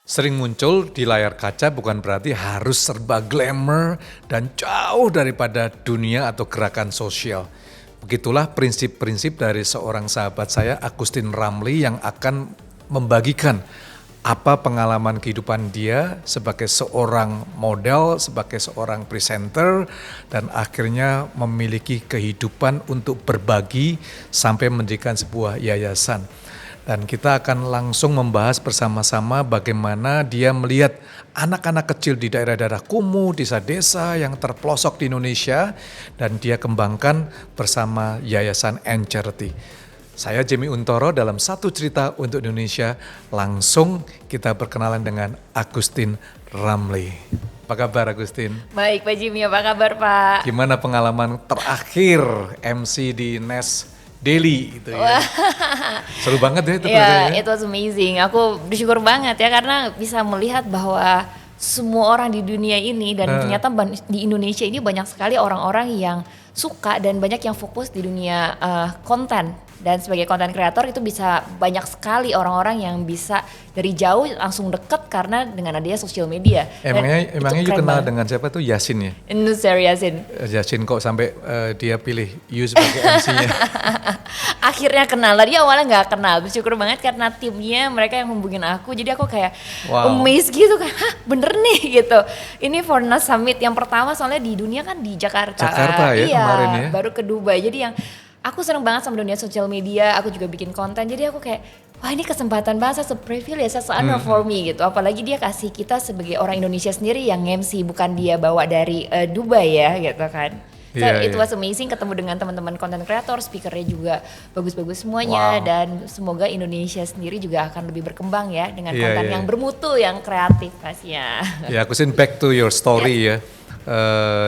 Sering muncul di layar kaca bukan berarti harus serba glamour dan jauh daripada dunia atau gerakan sosial. Begitulah prinsip-prinsip dari seorang sahabat saya, Agustin Ramli, yang akan membagikan apa pengalaman kehidupan dia sebagai seorang model, sebagai seorang presenter, dan akhirnya memiliki kehidupan untuk berbagi sampai mendirikan sebuah yayasan. Dan kita akan langsung membahas bersama-sama bagaimana dia melihat anak-anak kecil di daerah-daerah kumuh, desa-desa yang terpelosok di Indonesia, dan dia kembangkan bersama Yayasan And Charity. Saya Jimmy Untoro dalam Satu Cerita untuk Indonesia. Langsung kita berkenalan dengan Agustin Ramli. Apa kabar Agustin? Baik Pak Jimmy, apa kabar Pak? Gimana pengalaman terakhir MC di Nes Daily gitu ya. Seru banget ya itu. Ya, it was amazing. Aku bersyukur banget ya karena bisa melihat bahwa semua orang di dunia ini dan ternyata di Indonesia ini banyak sekali orang-orang yang suka dan banyak yang fokus di dunia konten. Dan sebagai content creator itu bisa banyak sekali orang-orang yang bisa dari jauh langsung deket karena dengan adanya sosial media. Emangnya you kenal dengan siapa tuh, Yasin ya? Nusir Yasin. Yasin kok sampai dia pilih you sebagai MC-nya? Akhirnya kenal, tadi awalnya gak kenal, bersyukur banget karena timnya mereka yang hubungin aku, jadi aku kayak amazed gitu kan, hah bener nih gitu. Ini Fornas Summit yang pertama soalnya di dunia kan di Jakarta. Jakarta ya iya, kemarin ya. Baru ke Dubai, jadi yang aku seneng banget sama dunia sosial media, aku juga bikin konten, jadi aku kayak wah ini kesempatan banget, saya privilege, saya honor for me gitu. Apalagi dia kasih kita sebagai orang Indonesia sendiri yang MC, bukan dia bawa dari Dubai ya gitu kan. So it was amazing ketemu dengan teman-teman content creator, speakernya juga bagus-bagus semuanya, dan semoga Indonesia sendiri juga akan lebih berkembang ya dengan konten yang bermutu, yang kreatif pastinya. Ya, Agustin, back to your story ya.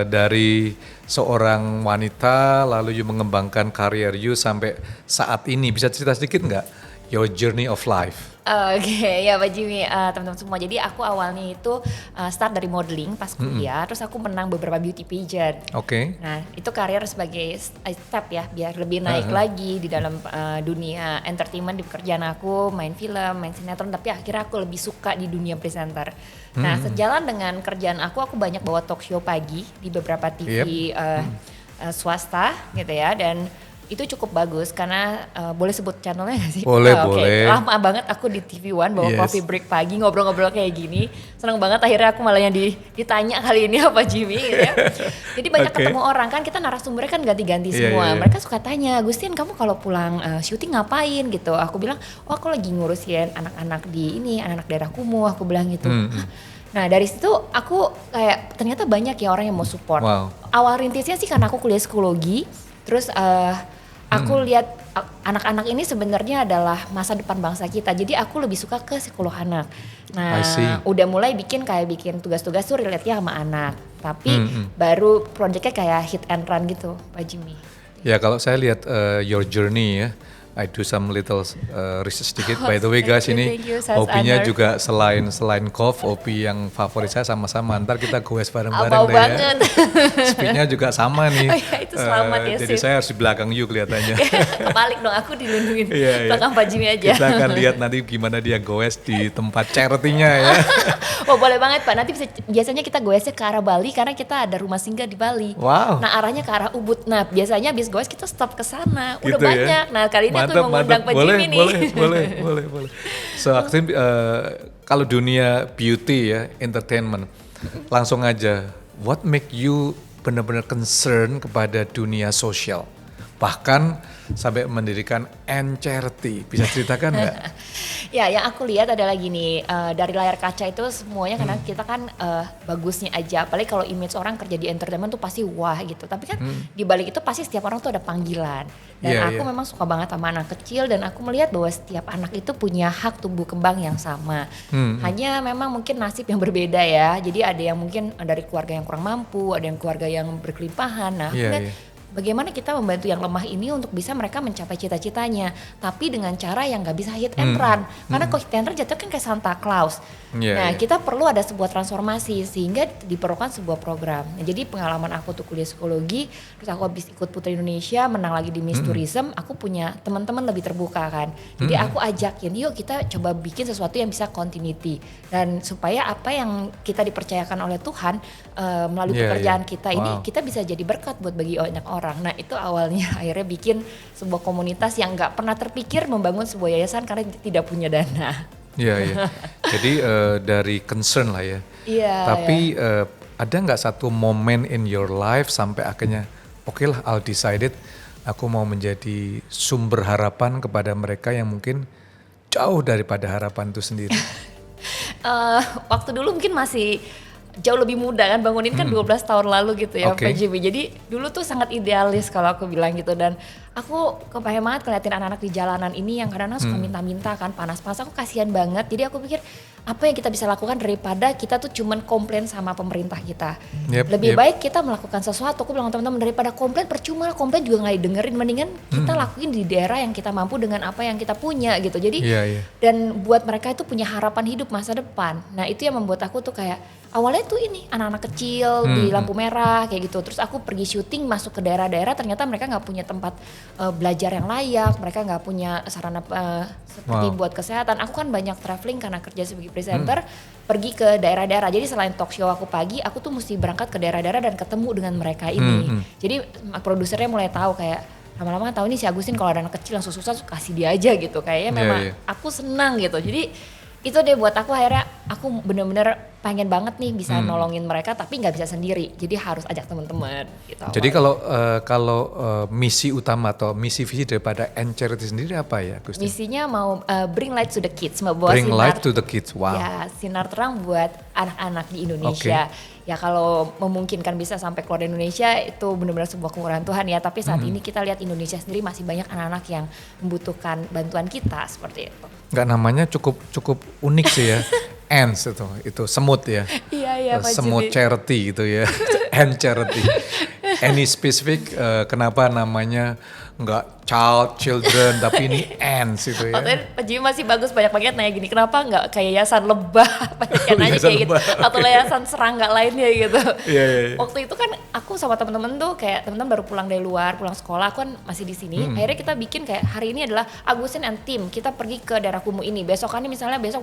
Dari seorang wanita lalu you mengembangkan karir you sampai saat ini, bisa cerita sedikit nggak your journey of life? Oke, ya Pak Jimmy, teman-teman semua. Jadi aku awalnya itu start dari modeling pas kuliah, terus aku menang beberapa beauty pageant. Oke. Nah itu karir sebagai step ya, biar lebih naik lagi di dalam dunia entertainment di pekerjaan aku, main film, main sinetron. Tapi akhirnya aku lebih suka di dunia presenter. Nah sejalan dengan kerjaan aku banyak bawa talk show pagi di beberapa TV swasta gitu ya, dan itu cukup bagus karena boleh sebut channelnya gak sih? Boleh, boleh. Lama banget aku di TV One bawa coffee break pagi ngobrol-ngobrol kayak gini. Seneng banget akhirnya aku malah yang ditanya kali ini apa Jimmy gitu ya. Jadi banyak ketemu orang kan, kita narasumbernya kan ganti-ganti semua. Mereka suka tanya, Agustin kamu kalau pulang syuting ngapain gitu. Aku bilang, oh aku lagi ngurusin anak-anak di ini, anak-anak daerah kumuh, aku bilang gitu. Nah dari situ aku kayak ternyata banyak ya orang yang mau support. Awal rintisnya sih karena aku kuliah psikologi, terus aku lihat anak-anak ini sebenarnya adalah masa depan bangsa kita. Jadi aku lebih suka ke psikolog anak. Nah, udah mulai bikin tugas-tugas tuh relate-nya sama anak. Tapi baru projectnya kayak hit and run gitu, Pak Jimmy. Ya kalau saya lihat your journey ya, I do some little research sedikit. By the way guys, ini hobinya juga selain golf, hobi yang favorit saya sama-sama. Ntar kita goes bareng-bareng deh ya. Speednya juga sama nih. Itu selamat ya. Jadi saya harus di belakang you kelihatannya. Kebalik dong, aku dilindungin belakang Pak Jimmy aja. Kita akan lihat nanti gimana dia goes di tempat charity-nya ya. Oh boleh banget Pak, nanti biasanya kita goesnya ke arah Bali karena kita ada rumah singgah di Bali. Nah arahnya ke arah Ubud. Nah biasanya habis goes kita stop ke sana. Udah gitu banyak. Ya? Nah kali ini aku mengundang Pak Jimmy nih. Boleh. So Agustin, kalau dunia beauty ya, entertainment, langsung aja, what make you benar-benar concern kepada dunia sosial? Bahkan sampai mendirikan And Charity, bisa ceritakan nggak? Ya, yang aku lihat adalah gini, dari layar kaca itu semuanya karena kita kan bagusnya aja, apalagi kalau image orang kerja di entertainment tuh pasti wah gitu. Tapi kan di balik itu pasti setiap orang tuh ada panggilan. Dan aku memang suka banget sama anak kecil, dan aku melihat bahwa setiap anak itu punya hak tumbuh kembang yang sama. Hanya memang mungkin nasib yang berbeda ya. Jadi ada yang mungkin dari keluarga yang kurang mampu, ada yang keluarga yang berkelimpahan. Nah, bagaimana kita membantu yang lemah ini untuk bisa mereka mencapai cita-citanya, tapi dengan cara yang nggak bisa hit and run. Karena kalau hit and run jatuh kan kayak Santa Claus. Nah, kita perlu ada sebuah transformasi sehingga diperlukan sebuah program. Nah, jadi pengalaman aku tuh kuliah psikologi, terus aku habis ikut Putri Indonesia, menang lagi di Miss Tourism, aku punya teman-teman lebih terbuka kan. Jadi aku ajakin, yuk kita coba bikin sesuatu yang bisa continuity. Dan supaya apa yang kita dipercayakan oleh Tuhan melalui pekerjaan kita ini, kita bisa jadi berkat buat bagi banyak orang. Nah itu awalnya akhirnya bikin sebuah komunitas yang gak pernah terpikir membangun sebuah yayasan karena tidak punya dana. Iya. Jadi dari concern lah ya. Iya. Tapi ada nggak satu momen in your life sampai akhirnya oke lah, I'll decided aku mau menjadi sumber harapan kepada mereka yang mungkin jauh daripada harapan itu sendiri. Waktu dulu mungkin masih jauh lebih muda kan, bangunin kan 12 tahun lalu gitu ya Pak Jimmy. Jadi dulu tuh sangat idealis kalau aku bilang gitu, dan aku kepengen banget ngeliatin anak-anak di jalanan ini yang kadang-kadang suka minta-minta kan, panas-panas, aku kasihan banget. Jadi aku pikir apa yang kita bisa lakukan daripada kita tuh cuman komplain sama pemerintah kita. Lebih baik kita melakukan sesuatu. Aku bilang teman-teman, daripada komplain, percuma komplain juga gak didengerin, mendingan kita lakuin di daerah yang kita mampu dengan apa yang kita punya gitu. Jadi dan buat mereka itu punya harapan hidup masa depan. Nah itu yang membuat aku tuh kayak awalnya tuh ini anak-anak kecil di lampu merah kayak gitu. Terus aku pergi syuting masuk ke daerah-daerah, ternyata mereka nggak punya tempat belajar yang layak, mereka nggak punya sarana seperti buat kesehatan. Aku kan banyak traveling karena kerja sebagai presenter, pergi ke daerah-daerah. Jadi selain talk show aku pagi, aku tuh mesti berangkat ke daerah-daerah dan ketemu dengan mereka ini. Jadi produsernya mulai tahu kayak lama-lama tahu nih si Agustin kalau ada anak kecil yang susah kasih dia aja gitu. Kayaknya memang aku senang gitu. Jadi itu deh buat aku, akhirnya aku bener-bener pengen banget nih bisa nolongin mereka, tapi nggak bisa sendiri, jadi harus ajak teman-teman gitu. Jadi kalau misi utama atau misi visi daripada End Charity sendiri apa ya, Gusti? Misinya mau bring light to the kids, membawa bring sinar, light to the kids, wow. Ya, sinar terang buat anak-anak di Indonesia. Ya kalau memungkinkan bisa sampai keluar dari Indonesia itu benar-benar sebuah kemurahan Tuhan ya. Tapi saat ini kita lihat Indonesia sendiri masih banyak anak-anak yang membutuhkan bantuan kita seperti itu. Nggak, namanya cukup unik sih ya. Ants itu semut ya. Iya Pak Semut Jimmy. charity gitu ya. Ant charity. Any specific kenapa namanya nggak children tapi ini ants itu ya. Maksudnya Pak Jimmy masih bagus, banyak-banyak nanya gini, kenapa nggak kayak yayasan lebah, banyak yang nanya kayak gitu, atau yayasan serangga lainnya gitu. Iya. Waktu itu kan aku sama teman-teman tuh kayak teman-teman baru pulang dari luar, pulang sekolah, aku kan masih di sini. Akhirnya kita bikin kayak hari ini adalah Agustin and Team, kita pergi ke daerah kumuh ini. Besokannya misalnya besok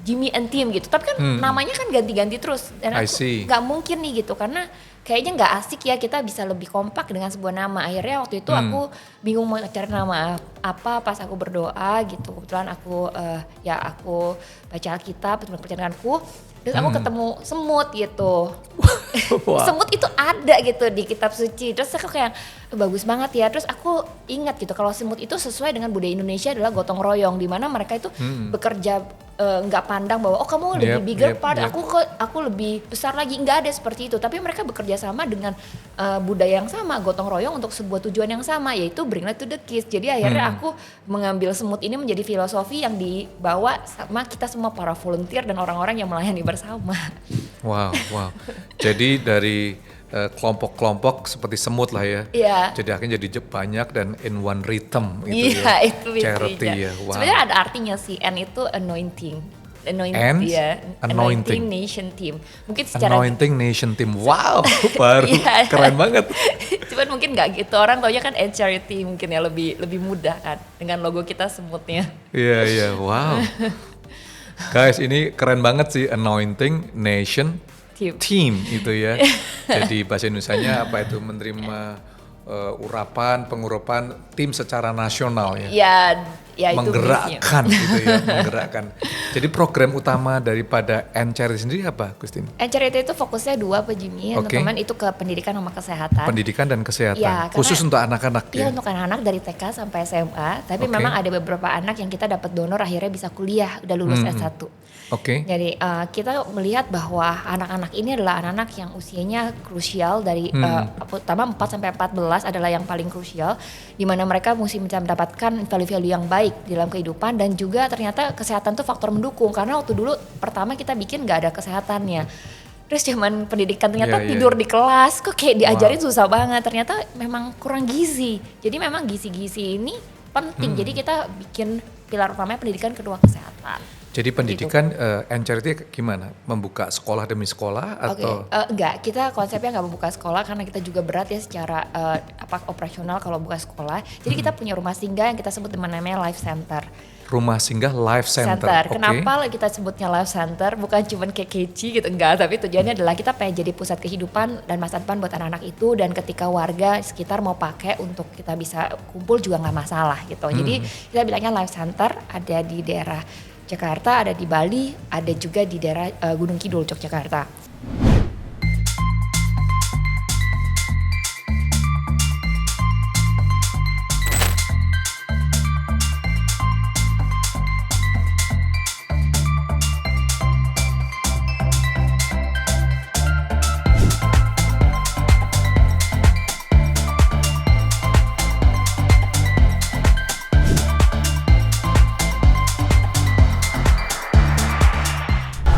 Jimmy and Team gitu, tapi kan namanya kan ganti-ganti terus, dan aku nggak mungkin nih gitu karena kayaknya nggak asik ya kita bisa lebih kompak dengan sebuah nama. Akhirnya waktu itu aku bingung mau cari nama apa, pas aku berdoa gitu, kebetulan aku aku baca Alkitab, perjalananku, terus aku ketemu semut gitu. Semut itu ada gitu di kitab suci, terus aku kayak bagus banget ya. Terus aku ingat gitu kalau semut itu sesuai dengan budaya Indonesia adalah gotong royong, di mana mereka itu bekerja nggak pandang bahwa oh kamu lebih bigger part, aku lebih besar lagi, nggak ada seperti itu. Tapi mereka bekerja sama dengan budaya yang sama, gotong royong untuk sebuah tujuan yang sama, yaitu bring light to the kids. Jadi akhirnya aku mengambil semut ini menjadi filosofi yang dibawa sama kita semua para volunteer dan orang-orang yang melayani bersama. Wow. Jadi dari kelompok-kelompok seperti semut lah ya. Iya. Jadi akhirnya jadi banyak dan in one rhythm gitu ya. Iya, itu charity ya. Wow. Sebenarnya ada artinya sih, N itu anointing. Anointing Nation Team. Mungkin secara Anointing Nation Team. Wow, baru keren banget. Cuman mungkin nggak gitu, orang taunya kan End Charity mungkin ya, lebih mudah kan dengan logo kita semutnya. Iya, wow. Guys, ini keren banget sih, Anointing Nation Team itu ya. Jadi bahasa Indonesianya apa itu, menerima pengurapan tim secara nasional ya. Ya itu menggerakkan gitu ya, menggerakkan. Jadi program utama daripada End Charity sendiri apa, Gustin? End Charity itu fokusnya dua Pak Jimmy, teman-teman, itu ke pendidikan sama kesehatan. Pendidikan dan kesehatan, ya, khusus untuk anak-anak ya? Iya, untuk anak-anak dari TK sampai SMA, tapi memang ada beberapa anak yang kita dapat donor akhirnya bisa kuliah, udah lulus S1. Jadi kita melihat bahwa anak-anak ini adalah anak-anak yang usianya krusial dari pertama 4 sampai 14 adalah yang paling krusial, di mana mereka mesti mendapatkan value-value yang baik di dalam kehidupan, dan juga ternyata kesehatan tuh faktor mendukung, karena waktu dulu pertama kita bikin nggak ada kesehatannya. Terus zaman pendidikan ternyata tidur di kelas, kok kayak diajarin susah banget. Ternyata memang kurang gizi. Jadi memang gizi-gizi ini penting. Jadi kita bikin pilar utamanya pendidikan, kedua kesehatan. Jadi pendidikan N-Charity gimana? Membuka sekolah demi sekolah atau? Enggak, kita konsepnya nggak membuka sekolah karena kita juga berat ya secara operasional kalau buka sekolah. Jadi kita punya rumah singgah yang kita sebut namanya Life Center. Rumah singgah Life Center. Okay. Kenapa kita sebutnya Life Center? Bukan cuma kayak catchy gitu, enggak. Tapi tujuannya adalah kita pengen jadi pusat kehidupan dan masa depan buat anak-anak itu. Dan ketika warga sekitar mau pakai untuk kita bisa kumpul juga nggak masalah gitu. Jadi kita bilangnya Life Center, ada di daerah Jakarta, ada di Bali, ada juga di daerah Gunung Kidul, Yogyakarta.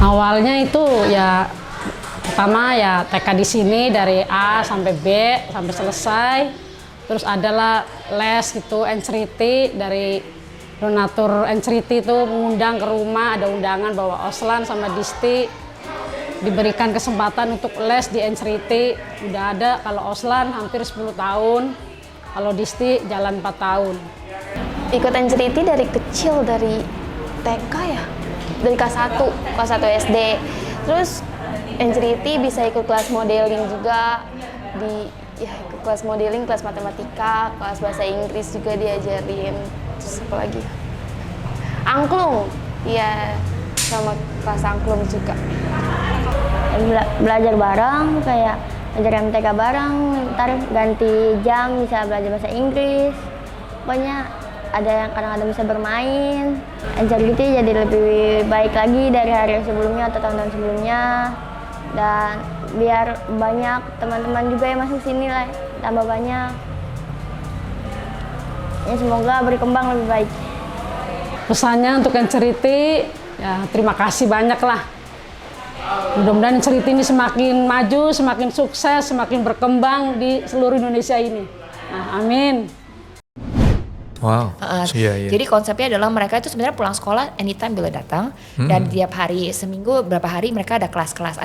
Awalnya itu ya pertama ya TK di sini dari A sampai B sampai selesai. Terus adalah les gitu N-Charity dari donatur N-Charity itu mengundang ke rumah, ada undangan bahwa Oslan sama Disti diberikan kesempatan untuk les di N-Charity. Udah ada kalau Oslan hampir 10 tahun, kalau Disti jalan 4 tahun. Ikut N-Charity dari kecil, dari TK ya? Dari kelas 1 SD. Terus N-Charity bisa ikut kelas modeling juga, ikut kelas modeling, kelas matematika, kelas bahasa Inggris juga diajarin. Terus apa lagi? Angklung, iya, sama kelas angklung juga. Belajar bareng, kayak belajar MTK bareng, ntar ganti jam bisa belajar bahasa Inggris. Pokoknya ada yang kadang-kadang bisa bermain. N-Charity jadi lebih baik lagi dari hari sebelumnya atau tahun-tahun sebelumnya. Dan biar banyak teman-teman juga yang masuk sini lah, tambah banyak. Ya semoga berkembang lebih baik. Pesannya untuk N-Charity, ya terima kasih banyak lah. Mudah-mudahan N-Charity ini semakin maju, semakin sukses, semakin berkembang di seluruh Indonesia ini. Nah, amin. Wow. Jadi konsepnya adalah mereka itu sebenarnya pulang sekolah anytime bila datang dan tiap hari seminggu berapa hari mereka ada kelas-kelas,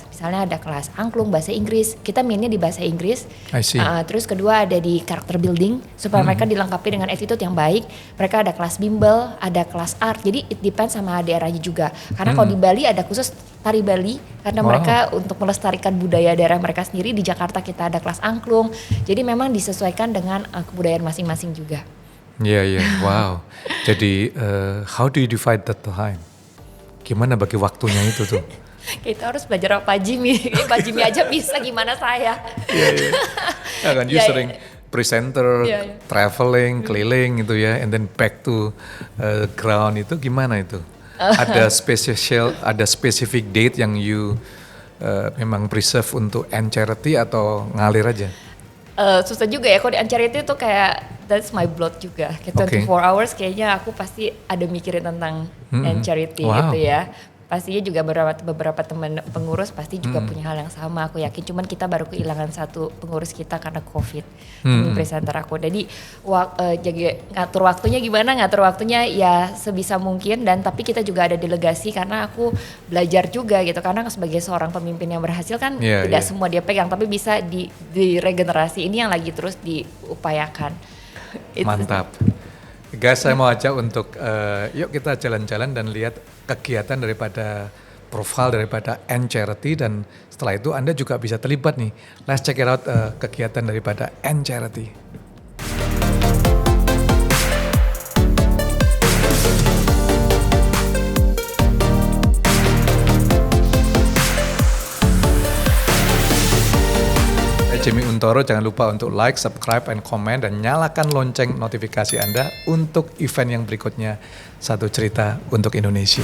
misalnya ada kelas angklung bahasa Inggris, kita mainnya di bahasa Inggris. Terus kedua ada di character building supaya mereka dilengkapi dengan attitude yang baik. Mereka ada kelas bimbel, ada kelas art. Jadi it depends sama daerahnya juga. Karena kalau di Bali ada khusus tari Bali karena mereka untuk melestarikan budaya daerah mereka sendiri. Di Jakarta kita ada kelas angklung. Jadi memang disesuaikan dengan kebudayaan masing-masing juga. Iya. Wow. Jadi how do you divide the time? Gimana bagi waktunya itu tuh? Kita harus belajar sama Pak Jimmy. Pak Jimmy aja bisa, gimana saya? Iya. Ya kan, you sering presenter, traveling, keliling gitu ya, and then back to ground itu gimana itu? Ada specific date yang you memang preserve untuk N-Charity atau ngalir aja? Susah juga ya, kalau di N-Charity itu kayak that's my blood juga. Kayak 24 hours kayaknya aku pasti ada mikirin tentang N-Charity gitu ya. Pastinya juga beberapa teman pengurus pasti juga punya hal yang sama, aku yakin. Cuman kita baru kehilangan satu pengurus kita karena COVID, presenter aku. Jadi ngatur waktunya gimana? Ngatur waktunya ya sebisa mungkin. Dan tapi kita juga ada delegasi karena aku belajar juga gitu. Karena sebagai seorang pemimpin yang berhasil kan tidak semua dia pegang, tapi bisa di regenerasi ini yang lagi terus diupayakan. Mantap. Guys, saya mau ajak untuk yuk kita jalan-jalan dan lihat kegiatan daripada profil daripada N-Charity, dan setelah itu Anda juga bisa terlibat nih. Let's check it out kegiatan daripada N-Charity. Jimmy Untoro, jangan lupa untuk like, subscribe, and comment, dan nyalakan lonceng notifikasi Anda untuk event yang berikutnya, Satu Cerita untuk Indonesia.